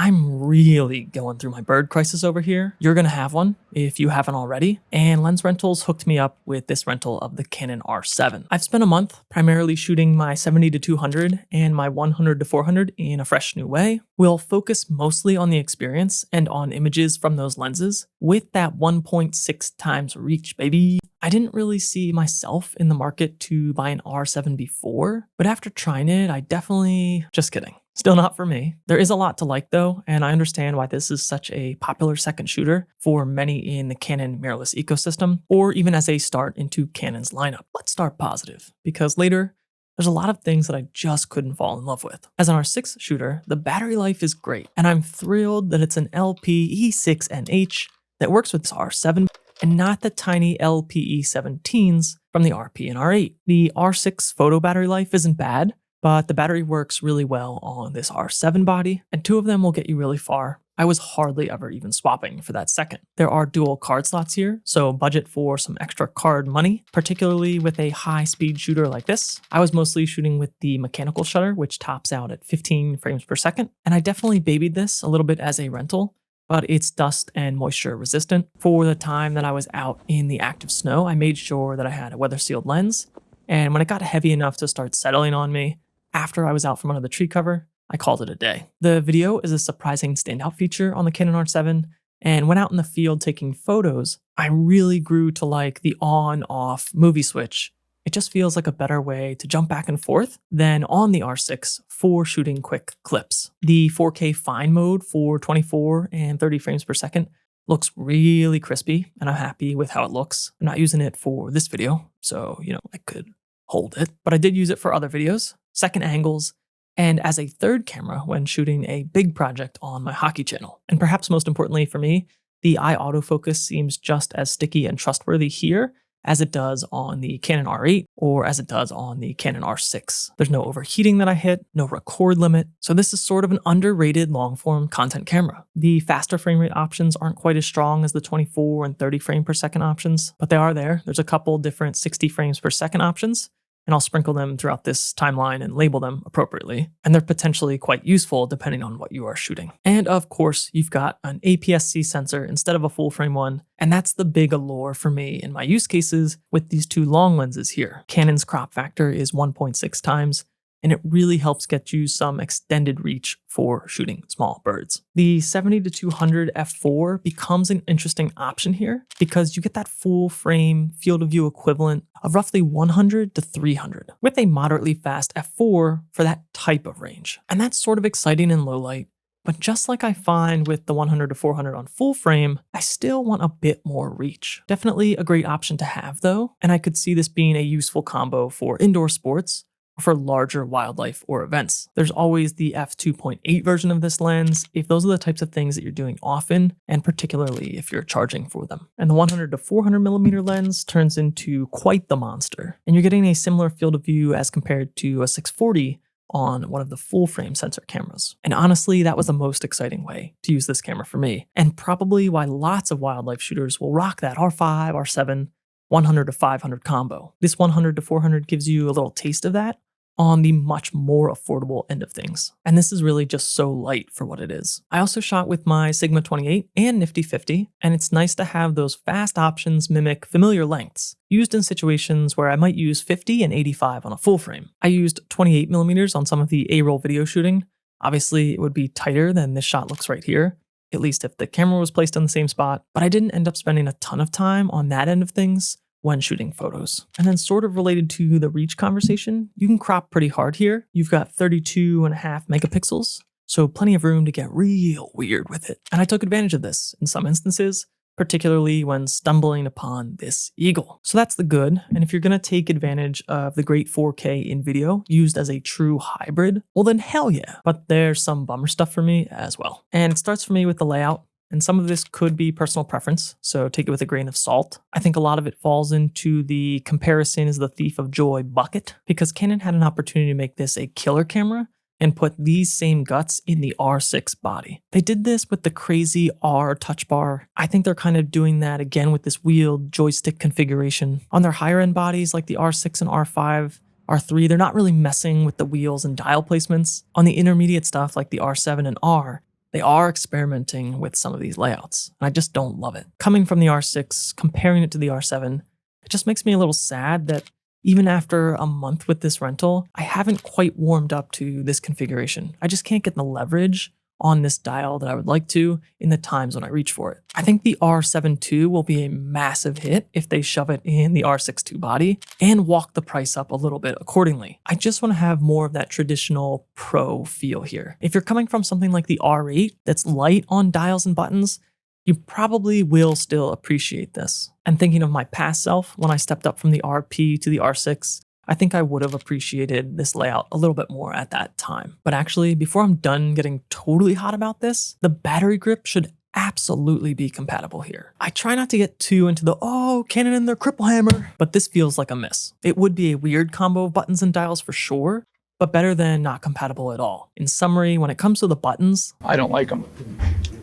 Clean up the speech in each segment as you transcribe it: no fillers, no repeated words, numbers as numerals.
I'm really going through my bird crisis over here. You're gonna have one if you haven't already. And Lens Rentals hooked me up with this rental of the Canon R7. I've spent a month primarily shooting my 70-200 and my 100-400 in a fresh new way. We'll focus mostly on the experience and on images from those lenses with that 1.6 times reach, baby. I didn't really see myself in the market to buy an R7 before, but after trying it, I definitely, just kidding. Still not for me. There is a lot to like though, and I understand why this is such a popular second shooter for many in the Canon mirrorless ecosystem, or even as a start into Canon's lineup. Let's start positive, because later, there's a lot of things that I just couldn't fall in love with. As an R6 shooter, the battery life is great, and I'm thrilled that it's an LPE6NH that works with this R7 and not the tiny LPE17s from the RP and R8. The R6 photo battery life isn't bad, but the battery works really well on this R7 body, and two of them will get you really far. I was hardly ever even swapping for that second. There are dual card slots here, so budget for some extra card money, particularly with a high-speed shooter like this. I was mostly shooting with the mechanical shutter, which tops out at 15 frames per second, and I definitely babied this a little bit as a rental, but it's dust and moisture resistant. For the time that I was out in the active snow, I made sure that I had a weather-sealed lens, and when it got heavy enough to start settling on me, after I was out from under the tree cover, I called it a day. The video is a surprising standout feature on the Canon R7, and when out in the field taking photos, I really grew to like the on-off movie switch. It just feels like a better way to jump back and forth than on the R6 for shooting quick clips. The 4K fine mode for 24 and 30 frames per second looks really crispy, and I'm happy with how it looks. I'm not using it for this video, so, I could hold it, but I did use it for other videos, second angles, and as a third camera when shooting a big project on my hockey channel. And perhaps most importantly for me, the eye autofocus seems just as sticky and trustworthy here as it does on the Canon R8 or as it does on the Canon R6. There's no overheating that I hit, no record limit, so this is sort of an underrated long-form content camera. The faster frame rate options aren't quite as strong as the 24 and 30 frame per second options, but they are there. There's a couple different 60 frames per second options, and I'll sprinkle them throughout this timeline and label them appropriately. And they're potentially quite useful depending on what you are shooting. And of course, you've got an APS-C sensor instead of a full frame one, and that's the big allure for me in my use cases with these two long lenses here. Canon's crop factor is 1.6 times, and it really helps get you some extended reach for shooting small birds. The 70-200 f4 becomes an interesting option here because you get that full frame field of view equivalent of roughly 100-300 with a moderately fast f4 for that type of range. And that's sort of exciting in low light, but just like I find with the 100-400 on full frame, I still want a bit more reach. Definitely a great option to have though, and I could see this being a useful combo for indoor sports, for larger wildlife or events. There's always the f2.8 version of this lens if those are the types of things that you're doing often, and particularly if you're charging for them. And the 100-400 millimeter lens turns into quite the monster, and you're getting a similar field of view as compared to a 640 on one of the full frame sensor cameras. And honestly, that was the most exciting way to use this camera for me, and probably why lots of wildlife shooters will rock that R5, R7, 100-500 combo. This 100-400 gives you a little taste of that on the much more affordable end of things. And this is really just so light for what it is. I also shot with my Sigma 28 and Nifty 50, and it's nice to have those fast options mimic familiar lengths, used in situations where I might use 50 and 85 on a full frame. I used 28mm on some of the A-roll video shooting. Obviously, it would be tighter than this shot looks right here, at least if the camera was placed in the same spot, but I didn't end up spending a ton of time on that end of things when shooting photos. And then sort of related to the reach conversation, you can crop pretty hard here. You've got 32.5 megapixels, so plenty of room to get real weird with it. And I took advantage of this in some instances, particularly when stumbling upon this eagle. So that's the good. And if you're gonna take advantage of the great 4K in video used as a true hybrid, well then hell yeah. But there's some bummer stuff for me as well. And it starts for me with the layout. And some of this could be personal preference, so take it with a grain of salt. I think a lot of it falls into the comparison is the thief of joy bucket, because Canon had an opportunity to make this a killer camera and put these same guts in the R6 body. They did this with the crazy R touch bar. I think they're kind of doing that again with this wheeled joystick configuration. On their higher end bodies like the R6 and R5, R3, they're not really messing with the wheels and dial placements. On the intermediate stuff like the R7 and R, They are experimenting with some of these layouts, and I just don't love it. Coming from the R6, comparing it to the R7, it just makes me a little sad that even after a month with this rental, I haven't quite warmed up to this configuration. I just can't get the leverage on this dial that I would like to in the times when I reach for it. I think the R7 II will be a massive hit if they shove it in the R6 II body and walk the price up a little bit accordingly. I just want to have more of that traditional pro feel here. If you're coming from something like the R8 that's light on dials and buttons, you probably will still appreciate this. And thinking of my past self, when I stepped up from the RP to the R6, I think I would have appreciated this layout a little bit more at that time. But actually, before I'm done getting totally hot about this, the battery grip should absolutely be compatible here. I try not to get too into the, oh, Canon and their cripple hammer, but this feels like a miss. It would be a weird combo of buttons and dials for sure, but better than not compatible at all. In summary, when it comes to the buttons, I don't like them.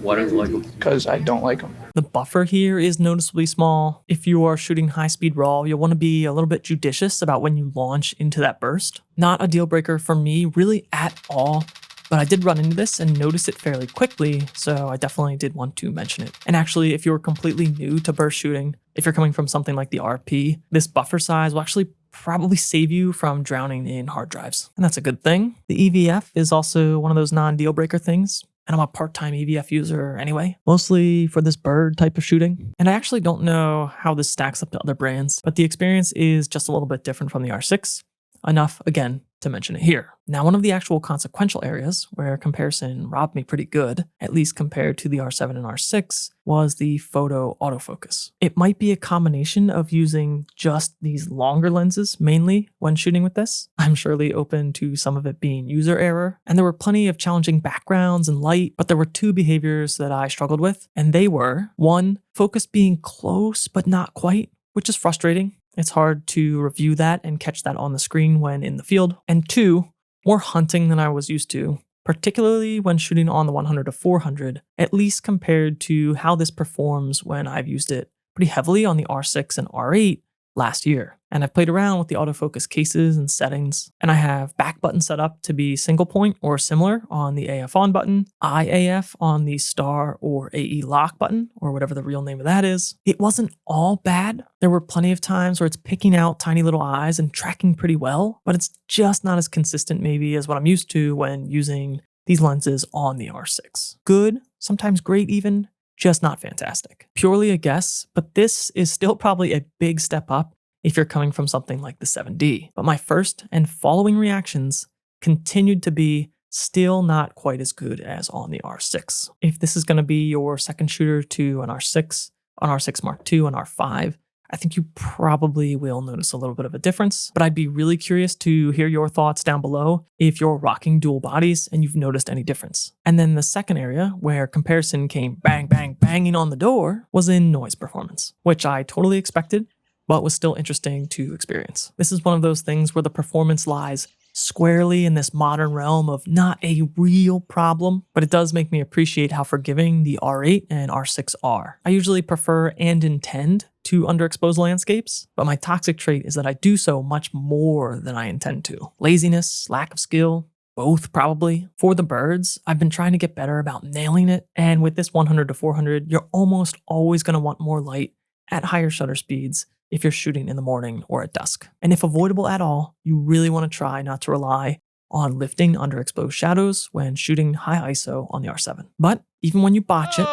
Why don't you like them? Because I don't like them. the buffer here is noticeably small. If you are shooting high-speed RAW, you'll want to be a little bit judicious about when you launch into that burst. Not a deal breaker for me really at all, but I did run into this and notice it fairly quickly, so I definitely did want to mention it. And actually, if you're completely new to burst shooting, if you're coming from something like the RP, this buffer size will actually probably save you from drowning in hard drives. And that's a good thing. The EVF is also one of those non-deal breaker things. And I'm a part-time EVF user anyway, mostly for this bird type of shooting. And I actually don't know how this stacks up to other brands, but the experience is just a little bit different from the R6. Enough, again, to mention it here. Now, one of the actual consequential areas where comparison robbed me pretty good, at least compared to the R7 and R6, was the photo autofocus. It might be a combination of using just these longer lenses, mainly when shooting with this. I'm surely open to some of it being user error, and there were plenty of challenging backgrounds and light, but there were two behaviors that I struggled with, and they were, one, focus being close but not quite, which is frustrating. It's hard to review that and catch that on the screen when in the field. And two, more hunting than I was used to, particularly when shooting on the 100 to 400, at least compared to how this performs when I've used it pretty heavily on the R6 and R8 last year. And I've played around with the autofocus cases and settings, and I have back button set up to be single point or similar on the AF on button, IAF on the star or AE lock button, or whatever the real name of that is. It wasn't all bad. There were plenty of times where it's picking out tiny little eyes and tracking pretty well, but it's just not as consistent maybe as what I'm used to when using these lenses on the R6. Good, sometimes great even, just not fantastic. Purely a guess, but this is still probably a big step up if you're coming from something like the 7D. But my first and following reactions continued to be still not quite as good as on the R6. If this is going to be your second shooter to an R6 Mark II, and R5, I think you probably will notice a little bit of a difference, but I'd be really curious to hear your thoughts down below if you're rocking dual bodies and you've noticed any difference. And then the second area where comparison came bang, bang, banging on the door was in noise performance, which I totally expected, but was still interesting to experience. This is one of those things where the performance lies squarely in this modern realm of not a real problem, but it does make me appreciate how forgiving the R8 and R6 are. I usually prefer and intend to underexpose landscapes, but my toxic trait is that I do so much more than I intend to. Laziness, lack of skill, both probably. For the birds, I've been trying to get better about nailing it, and with this 100 to 400, you're almost always going to want more light at higher shutter speeds if you're shooting in the morning or at dusk. And if avoidable at all, you really want to try not to rely on lifting underexposed shadows when shooting high ISO on the R7. But even when you botch it,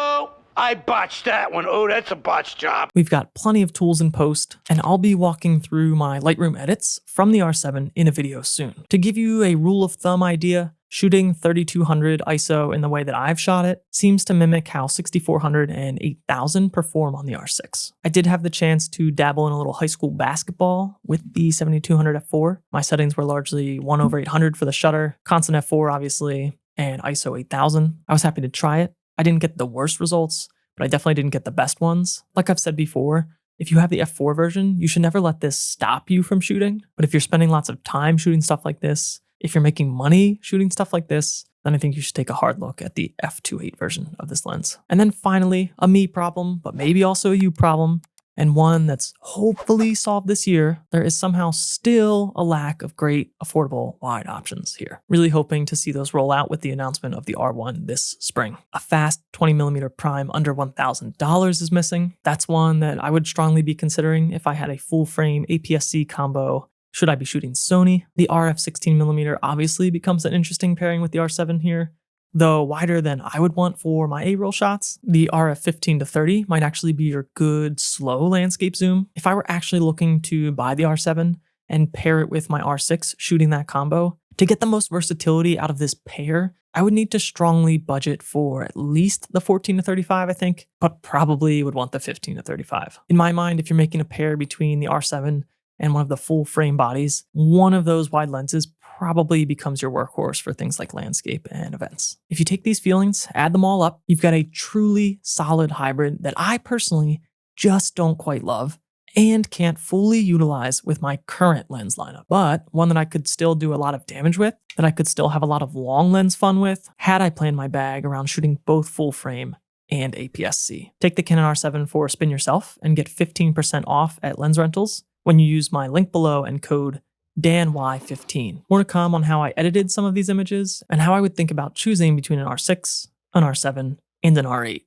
I botched that one. Oh, that's a botch job. we've got plenty of tools in post, and I'll be walking through my Lightroom edits from the R7 in a video soon. To give you a rule of thumb idea, shooting 3200 ISO in the way that I've shot it seems to mimic how 6400 and 8000 perform on the R6. I did have the chance to dabble in a little high school basketball with the 7200 f4. My settings were largely 1/800 for the shutter, constant f4 obviously, and ISO 8000. I was happy to try it. I didn't get the worst results, but I definitely didn't get the best ones. Like I've said before, if you have the f4 version, you should never let this stop you from shooting. But if you're spending lots of time shooting stuff like this, if you're making money shooting stuff like this, then I think you should take a hard look at the f2.8 version of this lens. And then finally, a me problem, but maybe also a you problem, and one that's hopefully solved this year, there is somehow still a lack of great, affordable wide options here. Really hoping to see those roll out with the announcement of the R1 this spring. A fast 20mm prime under $1,000 is missing. That's one that I would strongly be considering if I had a full frame APS-C combo. Should I be shooting Sony? The RF 16mm obviously becomes an interesting pairing with the R7 here, though wider than I would want for my A-roll shots. The RF 15-30 might actually be your good slow landscape zoom. If I were actually looking to buy the R7 and pair it with my R6 shooting that combo, to get the most versatility out of this pair, I would need to strongly budget for at least the 14-35, I think, but probably would want the 15-35. In my mind, if you're making a pair between the R7 and one of the full frame bodies, one of those wide lenses probably becomes your workhorse for things like landscape and events. If you take these feelings, add them all up, you've got a truly solid hybrid that I personally just don't quite love and can't fully utilize with my current lens lineup, but one that I could still do a lot of damage with, that I could still have a lot of long lens fun with, had I planned my bag around shooting both full frame and APS-C. Take the Canon R7 for a spin yourself and get 15% off at Lens Rentals when you use my link below and code DANY15. More to come on how I edited some of these images and how I would think about choosing between an R6, an R7, and an R8.